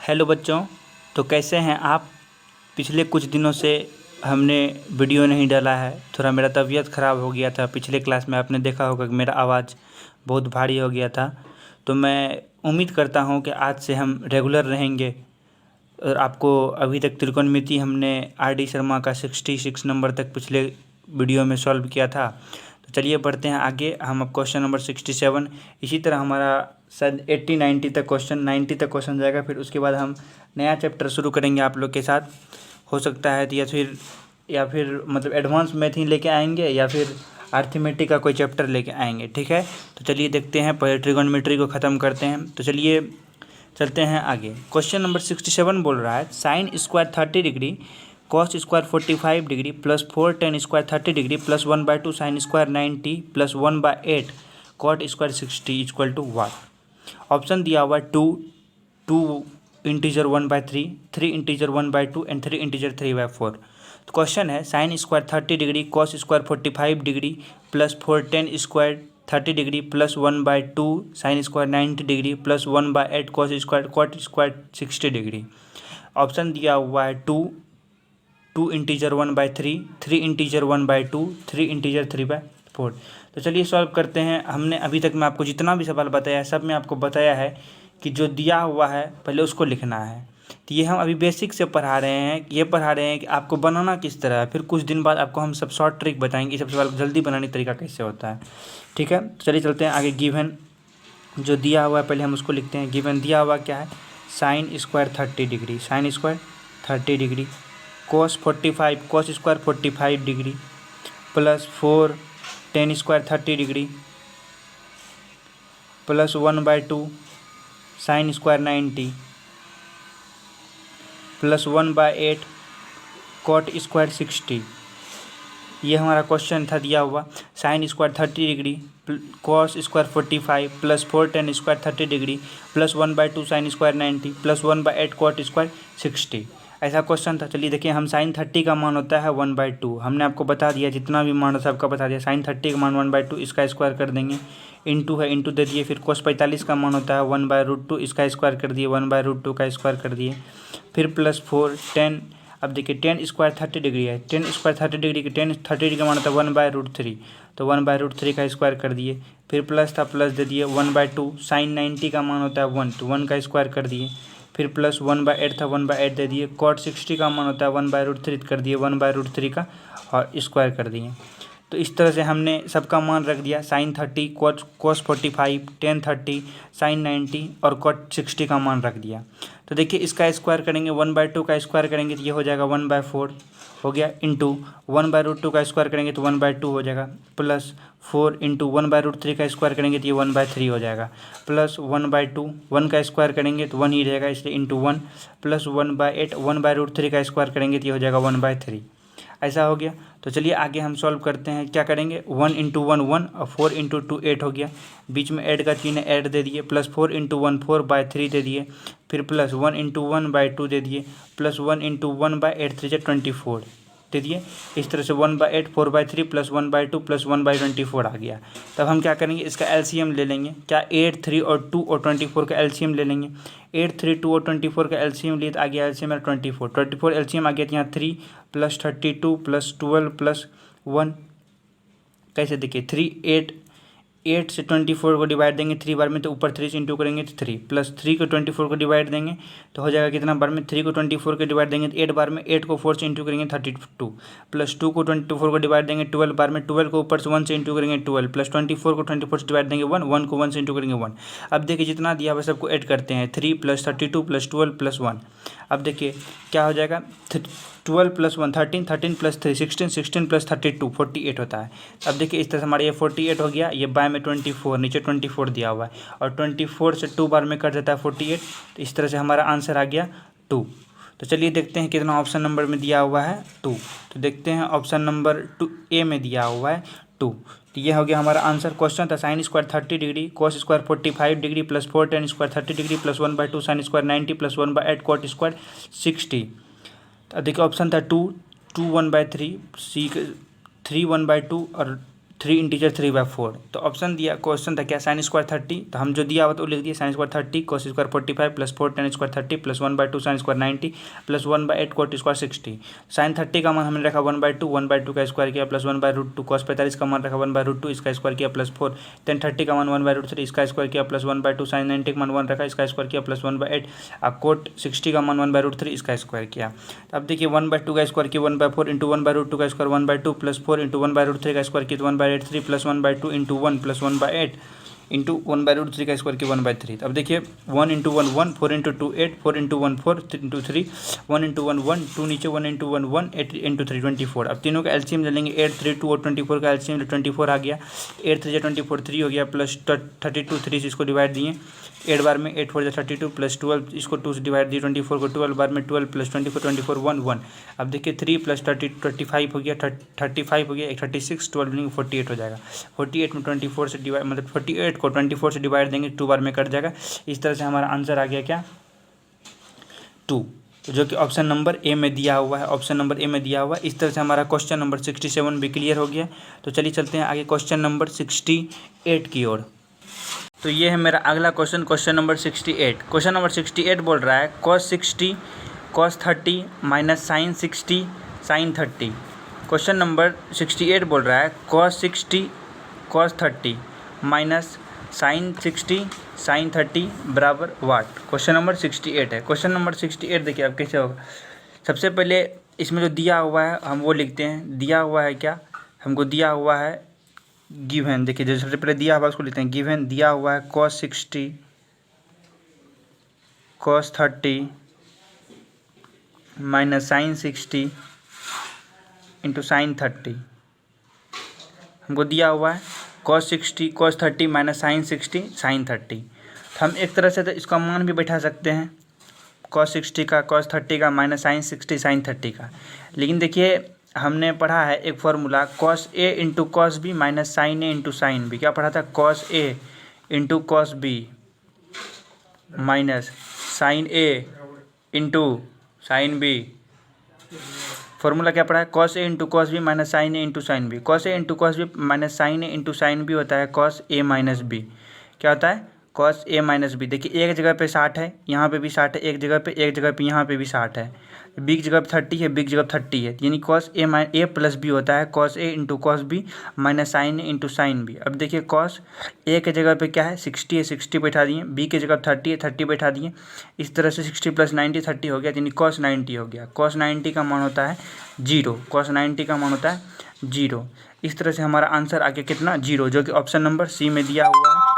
Hello बच्चों। तो कैसे हैं आप। पिछले कुछ दिनों से हमने वीडियो नहीं डाला है। थोड़ा मेरा तबीयत ख़राब हो गया था। पिछले क्लास में आपने देखा होगा कि मेरा आवाज़ बहुत भारी हो गया था। तो मैं उम्मीद करता हूं कि आज से हम रेगुलर रहेंगे। और आपको अभी तक त्रिकोणमिति हमने आर.डी. शर्मा का 66 नंबर तक पिछले वीडियो में सॉल्व किया था। तो चलिए बढ़ते हैं आगे। हम अब क्वेश्चन नंबर 67, इसी तरह हमारा शायद 80-90 तक क्वेश्चन 90 तक क्वेश्चन जाएगा। फिर उसके बाद हम नया चैप्टर शुरू करेंगे आप लोग के साथ। हो सकता है तो या फिर मतलब एडवांस मैथ ही लेके आएंगे या फिर अर्थमेटिक का कोई चैप्टर लेके आएंगे। ठीक है, तो चलिए देखते हैं। पहले ट्रिगोनोमेट्री को ख़त्म करते हैं। तो चलिए चलते हैं आगे। क्वेश्चन नंबर 67 बोल रहा है sine square 30 degree cos square 45 degree plus 4 tan square 30 degree plus 1/2 sine square 90 plus 1/8 cot square 60 equal to what. Option दिया हुआ है 2 इंटीजर 1/3, 3 इंटीजर 1/2 एंड 3 इंटीजर 3/4। तो क्वेश्चन है sine square 30 degree cos square 45 degree plus 4 tan square 30 degree plus 1/2 sine square 90 degree plus 1/8 cos square cot square 60 degree. Option दिया हुआ है 2 integer 1/3, 3 integer 1/2, 3 integer 3/4। तो चलिए सॉल्व करते हैं। हमने अभी तक मैं आपको जितना भी सवाल बताया है सब में आपको बताया है कि जो दिया हुआ है पहले उसको लिखना है। तो ये हम अभी बेसिक से पढ़ा रहे हैं। ये पढ़ा रहे हैं कि आपको बनाना किस तरह है। फिर कुछ दिन बाद आपको हम सब शॉर्ट ट्रिक बताएंगे, सब सवाल जल्दी बनाने का तरीका कैसे होता है। ठीक है, तो चलिए चलते हैं आगे। गिवन जो दिया हुआ है पहले हम उसको लिखते हैं। गिवन दिया हुआ क्या है, sine square 30 degree, sine square 30 degree cos 45 cos square 45 degree plus 4 tan square 30 degree plus 1/2 sine square 90 plus 1/8 cot square 60। ये हमारा क्वेश्चन था दिया हुआ। Sine square 30 degree cos square 45 plus 4 tan square 30 degree plus 1/2 sine square 90 plus 1/8 cot square 60, ऐसा question था। चलिए देखिए, हम साइन 30 का मान होता है 1/2। हमने आपको बता दिया, जितना भी मान होता है सबका बता दिया। साइन 30 का मान 1/2, इसका स्क्वायर कर देंगे, इंटू है इंटू दे दिए। फिर कोस 45 का मान होता है 1/√2, इसका स्क्वायर कर दिए, 1/√2 का स्क्वायर कर दिए। फिर प्लस 4 10। अब देखिए टेन स्क्वायर 30 डिग्री है, टेन स्क्वायर 30 डिग्री की 30 डिग्री का मान होता है 1/√3, तो 1/√3 का स्क्वायर कर दिए। फिर प्लस था, प्लस दे दिए, 1/2 साइन 90 का मान होता है 1, तो 1 का स्क्वायर कर दिए। फिर प्लस 1/8 था, 1/8 दे दिए। कॉट 60 का मान होता है 1/√3, कर दिए 1/√3 का और स्क्वायर कर दिए। तो इस तरह से हमने सबका मान रख दिया। साइन 30 कोस 45 टेन 30 साइन 90 और कॉट 60 का मान रख दिया। तो देखिए इसका स्क्वायर करेंगे, 1/2 का स्क्वायर करेंगे तो ये हो जाएगा 1/4 हो गया, इंटू 1/√2 का स्क्वायर करेंगे तो 1/2 हो जाएगा, प्लस 4 इंटू 1/√3 का स्क्वायर करेंगे तो ये 1/3 हो जाएगा, प्लस 1/2 1 का स्क्वायर करेंगे तो 1 ही रहेगा इसलिए इंटू 1, प्लस 1/8 1/√3 का स्क्वायर करेंगे तो ये हो जाएगा 1/3, ऐसा हो गया। तो चलिए आगे हम सॉल्व करते हैं। क्या करेंगे, 1 इंटू 1 1 और 4 इंटू 2 8 हो गया। बीच में ऐड का चिन्ह ऐड दे दिए, प्लस 4 इंटू 1 4/3 दे दिए। फिर प्लस 1 इंटू 1/2 दे दिए, प्लस 1 इंटू 1/8 3 24 दे दिए। इस तरह से 1/8 4/3 प्लस 1/2 प्लस 1/24 आ गया। तब हम क्या करेंगे, इसका एलसीएम ले लेंगे। क्या 8 3 और 2 और 24 का एलसीएम ले लेंगे। 8 3 2 और 24 का एलसीएम लिए तो आ गया एलसीएम 24 एलसीएम आ गया। तो यहाँ 3 प्लस 32 प्लस 12 प्लस 1, कैसे देखिए 3 8 से 24 को डिवाइड देंगे 3 बार में, तो ऊपर 3 से इंटू करेंगे तो 3, प्लस 3 को 24 को डिवाइड देंगे तो हो जाएगा कितना बार में, 3 को 24 को डिवाइड देंगे तो 8 बार में, 8 को 4 से इंटू करेंगे 32, प्लस 2 को 24 को डिवाइड देंगे 12 बार में, 12 को ऊपर से 1 से इंटू करेंगे 12, प्लस 24 को 24 से डिवाइड देंगे 1, 1 को 1 से इंटू करेंगे 1। अब देखिए जितना दिया हुआ सबको ऐड करते हैं, 3 प्लस 32 प्लस 12 प्लस 1। अब देखिए क्या हो जाएगा, 12 प्लस 1 13, 13 प्लस 3 16, 16 प्लस 32 48 होता है। अब देखिए इस तरह से हमारा ये 48 हो गया, ये बाय में 24 नीचे 24 दिया हुआ है, और 24 से 2 बार में कट जाता है 48। तो इस तरह से हमारा आंसर आ गया 2। तो चलिए देखते हैं कितना ऑप्शन नंबर में दिया हुआ है 2। तो देखते हैं ऑप्शन नंबर 2 ए में दिया हुआ है 2। तो ये हो गया हमारा आंसर। क्वेश्चन था sine square 30 degree cos square 45 degree plus 4 tan square 30 degree plus 1/2 sine square 90 plus 1/8 cot square 60। तो देखिए ऑप्शन था 2 1/3, सी 3 1/2 और 3 इंटीजर 3/4। तो ऑप्शन दिया, क्वेश्चन था क्या, साइन स्क्वायर 30, तो हम जो दिया हुआ तो लिख दिए sine square 30 cos square 45 plus 4 tan square 30 plus 1/2 sine square 90 plus 1/8 cot square 60। Sine 30 का मान हमने रखा 1/2 का स्क्वायर किया प्लस 1/√2 कॉस 45 का मान रखा 1/√2 इसका स्क्वायर किया प्लस 4 टेन 30 का मान 1/√3 इसका स्क्वायर किया प्लस 1/2 साइन 90 का मान 1 रखा इसका स्क्वायर किया प्लस 1/8 कोट 60 का मान 1/√3 इसका स्क्वायर किया। अब देखिए 1/2 का स्क्वायर किया 1/4 इंटू 1/√2 का स्क्वायर 1/2 प्लस 4 इंटू 1/√3 का स्क्वायर किया 1/3 प्लस 1/2 इंटू 1 प्लस 1/8 इंटू 1/√3 का स्क्वायर किया 1/3। अब देखिए 1 into 1 1 4 into 2 8 4 into 1 4 into 3 1 into 1 1 2 नीचे 1 इंटू 1 1 8 इंटू 3 24। अब तीनों का एलसीएम ले लेंगे 8 3 2 और 24 का एलसीएम 24 आ गया 8 3 24 3 हो गया प्लस 32 3 से इसको डिवाइड दिए 8 बार में 8 4 32 प्लस 12 इसको 2 से डिवाइड दिए 24 को 12 बार में 12 प्लस 24 24 1 1। अब देखिए 3 प्लस 30 25 हो गया 35 हो गया 36 12 48 हो जाएगा 48 में 24 से डिवाइड मतलब 48 को 24 से डिवाइड देंगे 2 बार में कट जाएगा। इस तरह से हमारा आंसर आ गया क्या 2, जो कि ऑप्शन नंबर ए में दिया हुआ है। ऑप्शन नंबर ए में दिया हुआ है। इस तरह से हमारा क्वेश्चन नंबर 67 भी क्लियर हो गया। तो चलिए चलते हैं आगे क्वेश्चन नंबर 68 की ओर। तो ये है मेरा अगला question, question number 68। Question number 68 बोल रहा है cos 60 cos 30 minus sine 60 sine 30। Question number 68 बोल रहा है cos 60 cos 30 minus sine 60 sine 30 बराबर वाट। क्वेश्चन नंबर 68 है। क्वेश्चन नंबर 68 देखिए अब कैसे होगा। सबसे पहले इसमें जो दिया हुआ है हम वो लिखते हैं। दिया हुआ है क्या, हमको दिया हुआ है गिवन। देखिए जो सबसे पहले दिया हुआ उसको लिखते हैं गिवन। दिया हुआ है cos 60 cos 30 minus sine 60 into sine 30। हमको दिया हुआ है cos 60 cos 30 minus sine 60 sine 30। तो हम एक तरह से तो इसका मान भी बैठा सकते हैं cos 60 का cos 30 का माइनस साइन 60 साइन 30 का। लेकिन देखिए हमने पढ़ा है एक formula cos a into cos b minus sine a into sine b। क्या पढ़ा था, cos a into cos b minus sine a into sine b। Formula क्या पढ़ा है, cos a into cos b minus sine a into sine b। cos a into cos b minus sine a into sine b होता है cos a minus b। क्या होता है, cos a minus b। देखिए एक जगह पे 60 है, यहाँ पे भी 60 है, एक जगह पे यहाँ पे भी 60 है, b की जगह पे 30 है, b की जगह 30 है, यानी cos a प्लस b होता है cos a into cos b minus sine a into sine b। अब देखिए cos a के जगह पे क्या है 60 है, 60 बैठा दिए, b की जगह 30 है, 30 बैठा दिए। इस तरह से 60 प्लस 90 30 हो गया, यानी cos 90 हो गया। cos 90 का मान होता है 0, cos 90 का मान होता है 0। इस तरह से हमारा आंसर आ गया कितना 0, जो कि ऑप्शन नंबर सी में दिया हुआ है।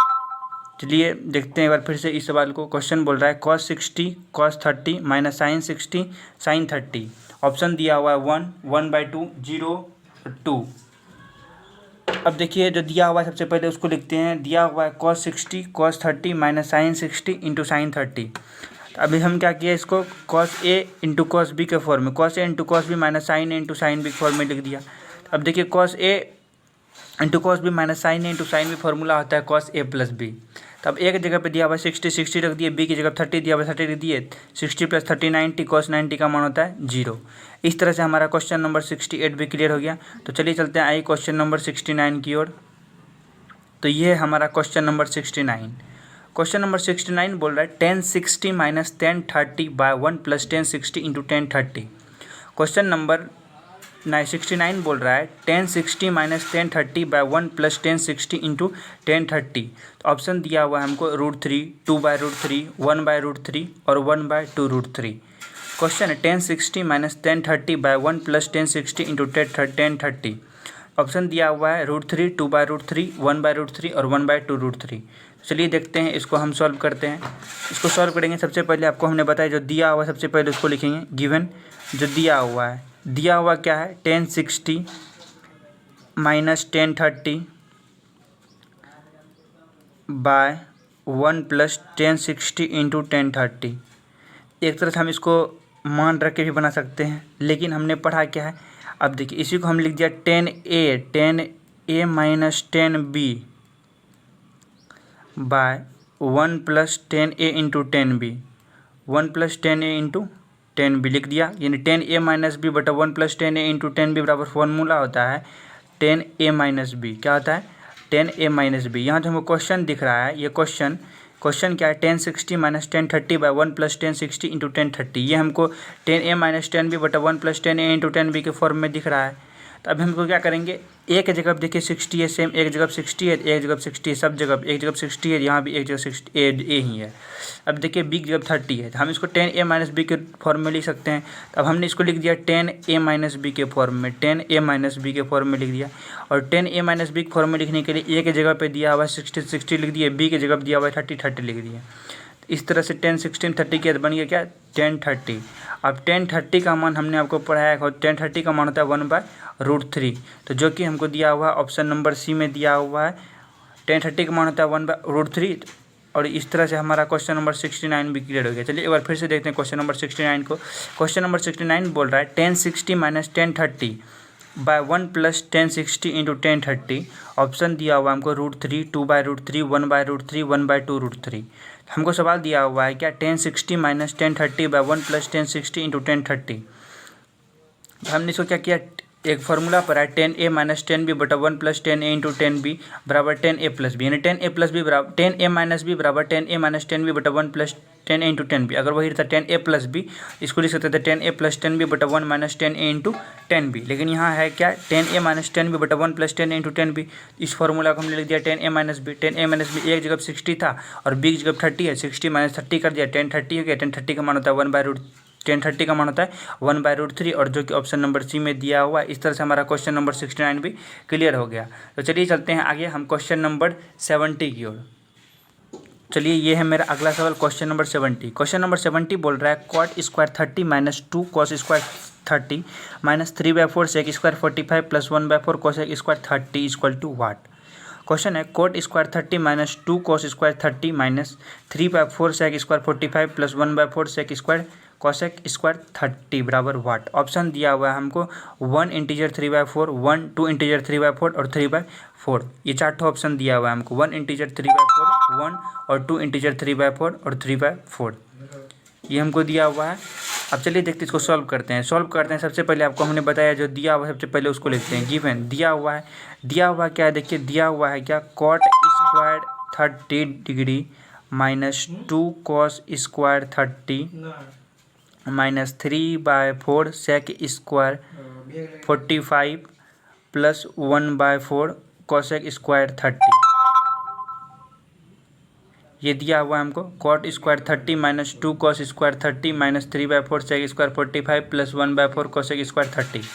चलिए देखते हैं एक बार फिर से इस सवाल को। क्वेश्चन बोल रहा है cos 60 cos 30 minus sine 60 sine 30। Option दिया हुआ है 1 1/2 0 2। अब देखिए जो दिया हुआ है सबसे पहले उसको लिखते हैं। दिया हुआ है cos 60 cos 30 minus sine 60 into sine 30। अभी हम क्या किए, इसको cos a into cos b के फॉर्म में, cos a into cos b minus sine a into sine b के फॉर्म में लिख दिया। अब देखिए cos a into cos b minus sine a into sine b formula होता है cos a प्लस b। तब एक जगह पे दिया हुआ 60 रख दिए, b की जगह 30 दिया हुआ 30 रख दिए, 60 प्लस 30 90 cos 90 का मान होता है 0। इस तरह से हमारा क्वेश्चन नंबर 68 भी क्लियर हो गया। तो चलिए चलते हैं आइए क्वेश्चन नंबर 69 की ओर। तो ये है हमारा क्वेश्चन नंबर 69। क्वेश्चन नंबर 69 बोल रहा है 1060 minus 1030 by 1 plus 1060 into 1030। Question number 69 बोल रहा है 1060 माइनस 1030 बाय 1 प्लस 1060 इंटू 1030। तो ऑप्शन दिया हुआ है हमको √3 2/√3 1/√3 और 1/2√3। क्वेश्चन है 1060 minus 1030 by 1 plus 1060 into 1030। Option दिया हुआ है √3 2/√3 1/√3 और 1/2√3। चलिए देखते हैं, इसको हम सॉल्व करते हैं। इसको सॉल्व करेंगे सबसे पहले आपको हमने बताया जो दिया हुआ है सबसे पहले उसको लिखेंगे गिवन। जो दिया हुआ है, दिया हुआ क्या है 1060 माइनस 1030 बाय 1 प्लस 1060 इंटू 1030। एक तरह से हम इसको मान रख के भी बना सकते हैं, लेकिन हमने पढ़ा क्या है। अब देखिए इसी को हम लिख दिया 10a minus 10b by 1 plus 10a into 10b 1 plus 10a into 10b लिख दिया। यानी 10a माइनस b बटा 1 प्लस 10a इंटू 10b बराबर फॉर्मूला होता है 10a-b क्या होता है 10a-b। यहाँ जो हमको क्वेश्चन दिख रहा है ये क्वेश्चन क्या है 1060 माइनस 1030 बाई 1 प्लस 1060 इंटू 1030। ये हमको 10a-10b बटा 1 प्लस 10a इंटू 10b के फॉर्म में दिख रहा है। तो अभी हमको क्या करेंगे, ए की जगह देखिए 60 है, सेम एक जगह 60 है, एक जगह 60 है, सब जगह एक जगह 60 है, यहाँ भी एक जगह 60 ए ही है। अब देखिए बी की जगह 30 है, तो हम इसको 10a-b के फॉर्म में लिख सकते हैं। तो अब हमने इसको लिख दिया 10a-b के फॉर्म में, 10a-b के फॉर्म में लिख दिया। और 10a-b के फॉर्म में लिखने के लिए ए के जगह पे दिया हुआ है 60 लिख दिए, बी की जगह दिया हुआ है 30 लिख दिए। इस तरह से 10 16 30 के बन गया क्या 1030। अब 1030 का मान हमने आपको पढ़ाया है, 1030 का मान होता है 1/√3, तो जो कि हमको दिया हुआ है ऑप्शन नंबर सी में दिया हुआ है। 1030 का मान होता है 1/√3। और इस तरह से हमारा क्वेश्चन नंबर 69 भी क्लियर हो गया। चलिए एक बार फिर से देखते हैं क्वेश्चन नंबर 69 को। क्वेश्चन नंबर 69 बोल रहा है 1060 minus 1030 by 1 plus 1060 into 1030। Option दिया हुआ हमको √3, 2/√3, 1/√3, 1/2√3। हमको सवाल दिया हुआ है क्या 1060 माइनस 1030 बाय 1 प्लस 1060 इंटू 1030। हमने इसको क्या किया, एक फार्मूला पर है 10a-10b बटा 1 प्लस 10a इंटू 10b बराबर 10a+b, यानी 10a+b बराबर 10a-b बराबर 10a-10b बटा 1 प्लस 10a इंटू 10b। अगर वही रहता 10a+b, इसको लिख सकते थे 10a प्लस 10b बटा 1 माइनस 10a इंटू 10b। लेकिन यहाँ है क्या 10a-10b बटा 1 प्लस 10a इंटू 10b। इस फार्मूला को हमने लिख दिया 10a-b। 10a-b एक जगह 60 था और b की जगह 30 है, 60 माइनस 30 कर दिया 1030 हो गया। 1030 का मान होता है 1030 का मान होता है 1/√3, और जो कि ऑप्शन नंबर सी में दिया हुआ है। इस तरह से हमारा क्वेश्चन नंबर 69 भी क्लियर हो गया। तो चलिए चलते हैं आगे हम क्वेश्चन नंबर 70 की ओर। चलिए ये है मेरा अगला सवाल क्वेश्चन नंबर 70। क्वेश्चन नंबर 70 बोल रहा है cot square 30 minus 2 cos square 30 minus 3/4 sec square 45 plus 1/4 cosec square 30 equal to what. Question है cot square 30 minus 2 cos square 30 minus 3/4 sec square 45 plus 1/4 sec square cosec square 30 बराबर वाट। Option दिया हुआ है हमको 1 integer 3/4, 1 2 integer 3/4 और 3/4। ये चार option दिया हुआ है हमको, 1 इंटीजर 3/4, 1 और 2 इंटीजर 3/4 और 3/4 ये हमको दिया हुआ है। अब चलिए देखते हैं इसको सॉल्व करते हैं। सबसे पहले आपको हमने बताया जो दिया हुआ है सबसे पहले उसको लिखते हैं। गिवन दिया हुआ क्या है देखिए, दिया हुआ है क्या cot square 30 degree minus 2 cos square 30 minus 3/4 sec square 45 plus 1/4 cosec square 30। ये दिया हुआ है हमको cot square 30 minus 2 cos square 30 minus 3/4 sec square 45 plus 1/4 cosec square 30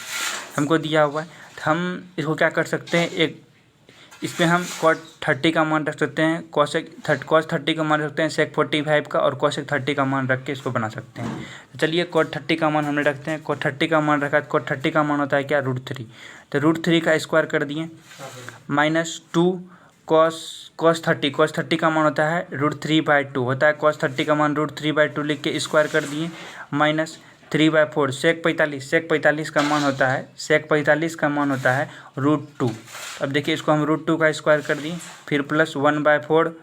हमको दिया हुआ है। तो हम इसको क्या कर सकते हैं, एक इसमें हम कॉट 30 का मान रख सकते हैं, कॉस 30 का मान रख सकते हैं, सेक 45 का और कोसेक 30 का मान रख के इसको बना सकते हैं। तो चलिए कॉट 30 का मान हमने रखते हैं। कॉट 30 का मान रखा है, कॉट 30 का मान होता है क्या √3, तो √3 का स्क्वायर कर दिए माइनस 2 कॉस 30 का मान होता है √3/2 होता है। कॉस 30 का मान √3/2 लिख के स्क्वायर कर दिए माइनस 3/4 सेक 45 का मान होता है √2। अब देखिए इसको हम √2 का स्क्वायर कर दिए, फिर प्लस 1/4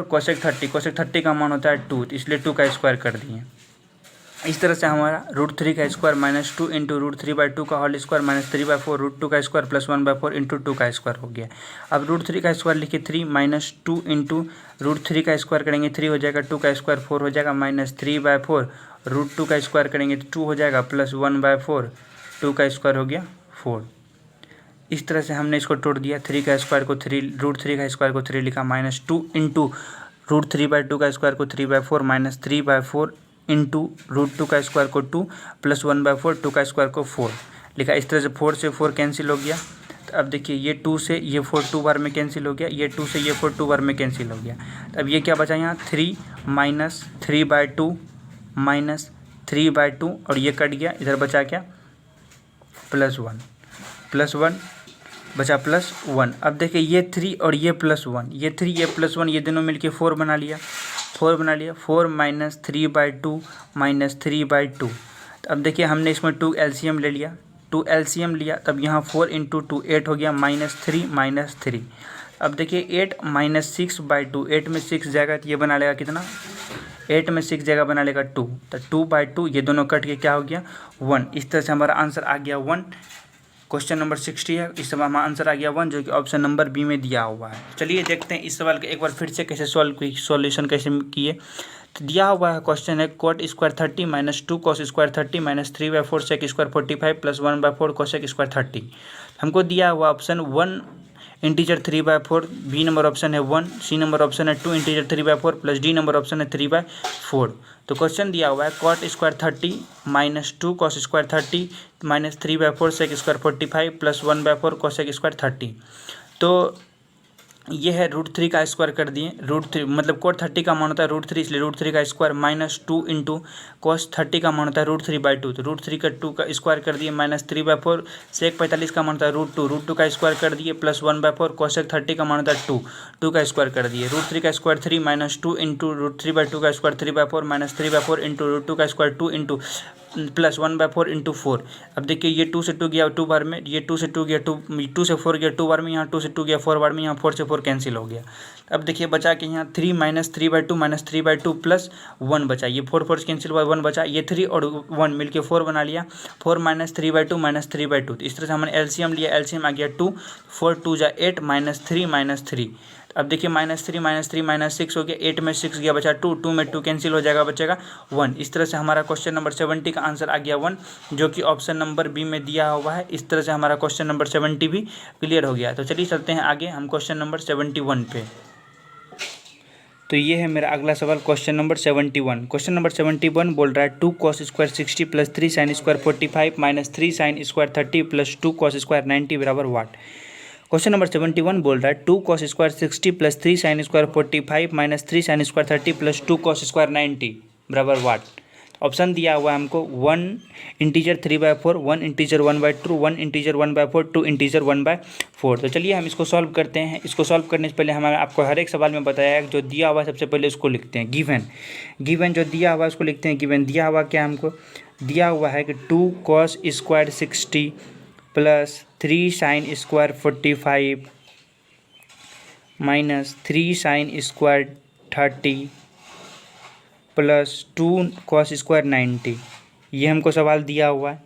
कोसेक 30 का मान होता है 2, इसलिए 2 का स्क्वायर कर दिए। इस तरह से हमारा √3 का स्क्वायर माइनस 2 इंटू √3/2 का होल स्क्वायर माइनस 3/4 √2 का स्क्वायर प्लस 1/4 इंटू 2 का स्क्वायर हो गया। अब √3 का स्क्वायर लिखिए 3 माइनस 2 इंटू √3 का स्क्वायर करेंगे 3 हो जाएगा, 2 का स्क्वायर 4 हो जाएगा, माइनस 3/4 √2 का स्क्वायर करेंगे तो 2 हो जाएगा, प्लस 1/4 2 का स्क्वायर हो गया 4। इस तरह से हमने इसको तोड़ दिया, 3 का स्क्वायर को 3 √3 का स्क्वायर को 3 लिखा माइनस 2 इंटू √3/2 का स्क्वायर को 3/4 माइनस 3/4 इंटू √2 का स्क्वायर को 2 प्लस 1/4 2 का स्क्वायर को 4 लिखा। इस तरह से 4 से 4 कैंसिल हो गया। तो अब देखिए ये 2 से ये 4 2 बार में कैंसिल हो गया, ये 2 से ये 4 2 बार में कैंसिल हो गया। तो अब ये क्या बचा यहाँ 3 माइनस 3/2 माइनस 3/2 और ये कट गया, इधर बचा क्या प्लस 1 बचा प्लस 1। अब देखिए ये 3 और ये प्लस 1, ये 3 ये प्लस 1 ये दोनों मिलके 4 बना लिया। 4 माइनस 3/2 माइनस 3/2। तो अब देखिए हमने इसमें 2 एलसीएम ले लिया, 2 एलसीएम लिया, तब यहाँ 4 इंटू 2 8 हो गया माइनस 3। अब देखिए 8 माइनस 6/2, 8 में 6 जाएगा तो ये बना लेगा कितना, 8 में 6 जगह बना लेगा 2, तो 2/2 ये दोनों कट के क्या हो गया 1। इस तरह से हमारा आंसर आ गया 1। क्वेश्चन नंबर 60 है। इस सवाल में आंसर आ गया 1, जो कि ऑप्शन नंबर बी में दिया हुआ है। चलिए देखते हैं इस सवाल का एक बार फिर से कैसे सॉल्यूशन कैसे किए। तो दिया हुआ है क्वेश्चन है cot square 30 minus 2 cos square 30 minus 3/4 sec square 45 plus 1/4 cosec square 30। हमको दिया हुआ option 1 integer 3/4, B number option है 1, सी नंबर ऑप्शन है 2 integer 3/4 plus D number option है 3/4। तो क्वेश्चन दिया हुआ है cot square 30 minus 2 cos square 30 minus 3/4 sec square 45 plus 1/4 cosec square 30। तो ये है √3 का स्क्वायर कर दिए। √3 मतलब कोट 30 का मान होता है √3, इसलिए √3 का स्क्वायर माइनस 2 इंटू कोस 30 का मान होता है √3/2, तो √3 का 2 का स्क्वायर कर दिए माइनस 3/4 सेक 45 का मान होता है √2 का स्क्वायर कर दिए प्लस 1/4 कोसेक 30 का मान होता है 2 का स्क्वायर कर दिए। √3 का स्क्वायर 3 माइनस 2 इंटू √3/2 का स्क्वायर 3/4 माइनस 3/4 इंटू √2 का स्क्वायर 2 इंटू प्लस 1/4 इंटू 4। अब देखिए ये 2 से 2 गया 2 बार में, ये 2 से 2 गया 2 से 4 गया 2 बार में, यहाँ 2 से 2 गया 4 बार में, यहाँ 4 से 4 कैंसिल हो गया। अब देखिए बचा कि यहाँ 3 माइनस 3/2 माइनस 3/2 प्लस 1 बचा, ये 4 कैंसिल हुआ 1 बचा, ये 3 और 1 मिलके 4 बना लिया। 4 माइनस 3/2 माइनस 3/2, तो इस तरह से हमने एलसीएम लिया, एलसीएम आ गया 2, 4 2 जा 8 माइनस 3 माइनस 3। अब देखिए -3 -3 -6 हो गया, 8 में 6 गया बचा 2, 2 में 2 कैंसिल हो जाएगा, बचेगा 1। इस तरह से हमारा क्वेश्चन नंबर 70 का आंसर आ गया 1, जो कि ऑप्शन नंबर बी में दिया हुआ है। इस तरह से हमारा क्वेश्चन नंबर 70 भी क्लियर हो गया। तो चलिए चलते हैं आगे हम क्वेश्चन नंबर 71 पे। तो ये है मेरा अगला सवाल क्वेश्चन नंबर 71। क्वेश्चन नंबर 71 बोल रहा है 2 cos square 60 plus 3 sine square 45 minus 3 sign square 30 plus 2 cos square 90 बराबर वाट। क्वेश्चन नंबर 71 बोल रहा है 2 cos square 60 plus 3 sine square 45 minus 3 sign square 30 plus 2 cos square 90 बराबर वाट। ऑप्शन दिया हुआ है हमको 1 इंटीजर 3/4, 1 इंटीजर 1/2, 1 इंटीजर 1/4, 2 इंटीजर 1/4। तो चलिए हम इसको सॉल्व करते हैं। इसको सॉल्व करने से पहले हमारे आपको हर एक सवाल में बताया है जो दिया हुआ है सबसे पहले उसको लिखते हैं। गिवन जो दिया हुआ है उसको लिखते हैं। गिवन दिया हुआ क्या हमको दिया हुआ है कि 2 cos square 60 plus 3 sine square 45 minus 3 sign square 30 plus 2 cos square 90। ये हमको सवाल दिया हुआ है।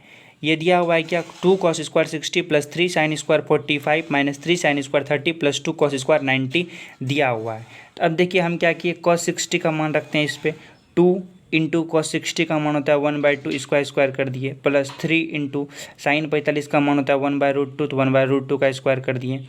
ये दिया हुआ है क्या 2 cos square 60 plus 3 sine square 45 minus 3 sign square 30 plus 2 cos square 90 दिया हुआ है। तो अब देखिए हम क्या किए, कॉस 60 का मान रखते हैं इस पर, 2 इंटू कॉस 60 का मान होता है 1/2 स्क्वायर कर दिए, प्लस 3 इंटू साइन 45 का मान होता है 1/√2, तो 1/√2 का स्क्वायर कर दिए,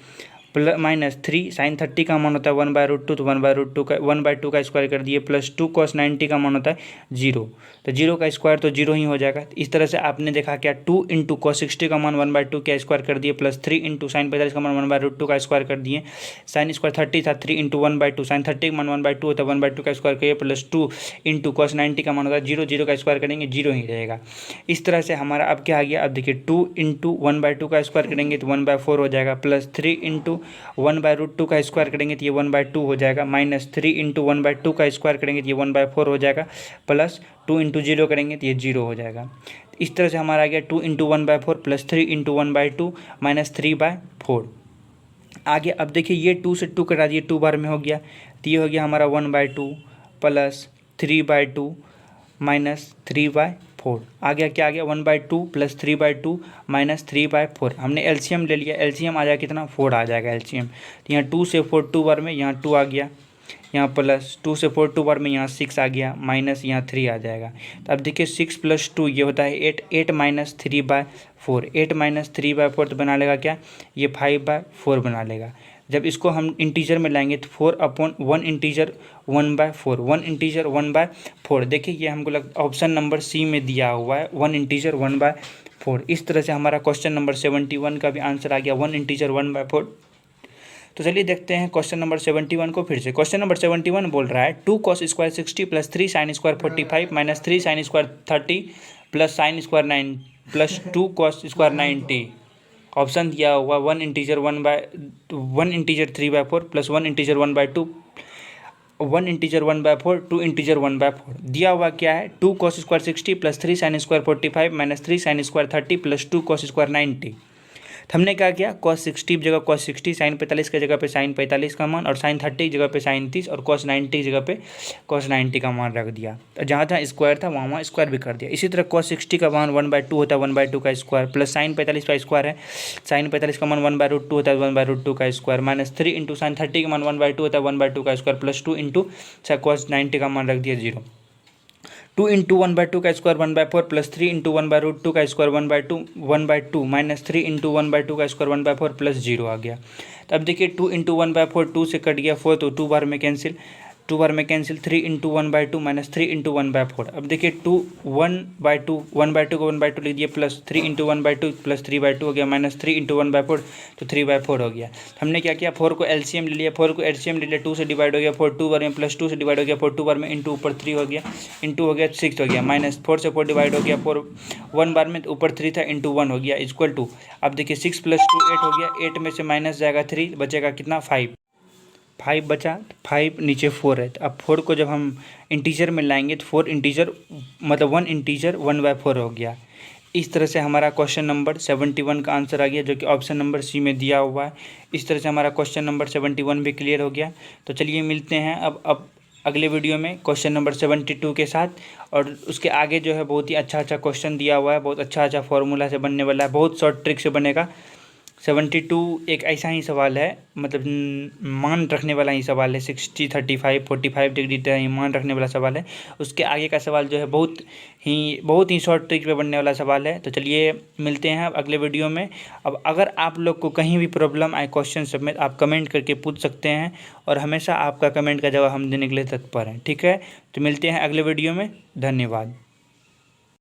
प्लस माइनस 3 साइन 30 का मान होता है 1/√2, तो 1/2 का स्क्वायर कर दिए, प्लस 2 कॉस 90 का मान होता है 0, तो 0 का स्क्वायर तो 0 ही हो जाएगा। इस तरह से आपने देखा क्या 2 इंटू कॉस 60 का मान 1/2 का स्क्वायर कर दिए, प्लस 3 इंटू साइन 45 का मान 1/√2 का स्क्वायर कर दिए, साइन स्क्वायर 30 था 3 इंटू 1/2, साइन 30 का मान 1/2 होता है 1/2 का स्क्वायर करिए, प्लस 2 इंटू कॉस 90 का मान होता है 0, 0 का स्क्वायर करेंगे 0 ही रहेगा। इस तरह से हमारा अब क्या आ गया, अब देखिए 2 इंटू 1/2 का स्क्वायर करेंगे तो 1/4 हो जाएगा, प्लस 3 इंटू 1/√2 का स्क्वायर करेंगे तो ये 1/2 हो जाएगा, माइनस 3 इंटू 1/2 का स्क्वायर करेंगे तो ये 1/4 हो जाएगा, प्लस 2 इंटू 0 करेंगे तो ये 0 हो जाएगा। इस तरह से हमारा आ गया 2 इंटू 1/4 प्लस 3 इंटू 1/2 माइनस 3/4। आगे अब देखिए ये 2 से 2 कटा दिए, 2 बार में हो गया, तो ये हो गया हमारा 1/2 प्लस 3/2 माइनस 3/4। आ गया क्या आ गया 1/2 प्लस 3/2 माइनस 3/4। हमने एलसीएम ले लिया, एलसीएम आ जाएगा कितना 4 आ जाएगा एलसीएम। तो यहाँ 2 से 4 2 बार में, यहाँ 2 आ गया, यहाँ प्लस 2 से 4 2 बार में, यहाँ 6 आ गया, माइनस यहाँ 3 आ जाएगा। तो अब देखिए 6 प्लस 2 ये होता है 8, 8 माइनस 3/4, 8 माइनस 3/4 तो बना लेगा क्या, ये 5/4 बना लेगा। जब इसको हम इंटीजर में लाएंगे तो 4/1 इंटीजर 1/4, 1 इंटीजर 1/4। देखिए ये हमको ऑप्शन नंबर सी में दिया हुआ है 1 इंटीजर 1/4। इस तरह से हमारा क्वेश्चन नंबर 71 का भी आंसर आ गया 1 इंटीजर 1/4। तो चलिए देखते हैं क्वेश्चन नंबर 71 को फिर से। क्वेश्चन नंबर 71 बोल रहा है 2 cos square 60 plus 3 sine square 45 minus 3 sign square 30 plus sine square 9 plus 2 cos square 90। Option दिया हुआ 1 integer 3/4 plus 1 integer 1/2, 1 integer 1/4, 2 integer 1/4। दिया हुआ क्या है 2 cos square 60 plus 3 sine square 45 minus 3 sign square 30 plus 2 cos square 90। तो हमने क्या किया, cos 60 की जगह cos 60, sin 45 की जगह पे sin 45 का मान, और sin 30 की जगह पे sin 30, और cos 90 की जगह पे cos 90 का मान रख दिया। तो जहाँ जहाँ स्क्वायर था वहाँ स्क्वायर भी कर दिया। इसी तरह cos 60 का मान 1/2 होता है 1/2 का स्क्वायर, प्लस sin 45 का स्क्वायर है, sin 45 का मान 1/√2 होता है 1/√2 का स्क्वायर, माइनस 3 इंटू sin 30 का मान 1/2 होता है 1/2 का स्क्वायर, प्लस 2 इंटू cos 90 का मान रख दिया 0। 2 इंटू 1/2 का स्क्वायर 1/4, प्लस 3 इंटू 1/√2 का स्क्वायर 1/2 माइनस 3 इंटू 1/2 का स्क्वायर 1/4 प्लस 0 आ गया। तो अब देखिए 2 इंटू 1/4 2 से कट गया 4, तो 2 बार में कैंसिल, 2 बार में कैंसिल, 3 इंटू 1/2 माइनस 3 इंटू 1/4। अब देखिए 1/2 को 1/2 लिख दिया, प्लस 3 इंटू 1/2 प्लस 3/2 हो गया, माइनस 3 इंटू 1/4 तो 3/4 हो गया। हमने क्या किया, 4 को एलसीएम ले लिया, 4 को एलसीएम ले लिया, 2 से डिवाइड हो गया 4, 2 बार में प्लस 2 से डिवाइड हो गया 4, 2 बार में इंटू ऊपर 3 हो गया, इंटू हो गया 6 हो गया, माइनस 4 से 4 डिवाइड हो गया 4, 1 बार में ऊपर 3 था इंटू 1 हो गया इक्वल टू, अब देखिए 6 + 2 8 हो गया, 8 में से माइनस जाएगा 3, बचेगा कितना 5 बचा, 5 नीचे 4 है। तो अब 4 को जब हम इंटीजर में लाएंगे तो 4 इंटीजर मतलब 1 इंटीजर 1/4 हो गया। इस तरह से हमारा क्वेश्चन नंबर 71 का आंसर आ गया, जो कि ऑप्शन नंबर सी में दिया हुआ है। इस तरह से हमारा क्वेश्चन नंबर 71 भी क्लियर हो गया। तो चलिए मिलते हैं अब अगले वीडियो में क्वेश्चन नंबर 72 के साथ, और उसके आगे जो है बहुत ही अच्छा क्वेश्चन दिया हुआ है, बहुत अच्छा फार्मूला से बनने वाला है, बहुत शॉर्ट ट्रिक से बनेगा। 72 एक ऐसा ही सवाल है, मतलब मान रखने वाला ही सवाल है, 60 35 45 डिग्री तक मान रखने वाला सवाल है। उसके आगे का सवाल जो है बहुत ही शॉर्ट ट्रिक पे बनने वाला सवाल है। तो चलिए मिलते हैं अब अगले वीडियो में। अब अगर आप लोग को कहीं भी प्रॉब्लम आए क्वेश्चन सब में, आप कमेंट करके पूछ सकते हैं, और हमेशा आपका कमेंट का जवाब हम देने के लिए तत्पर हैं। ठीक है, तो मिलते हैं अगले वीडियो में। धन्यवाद।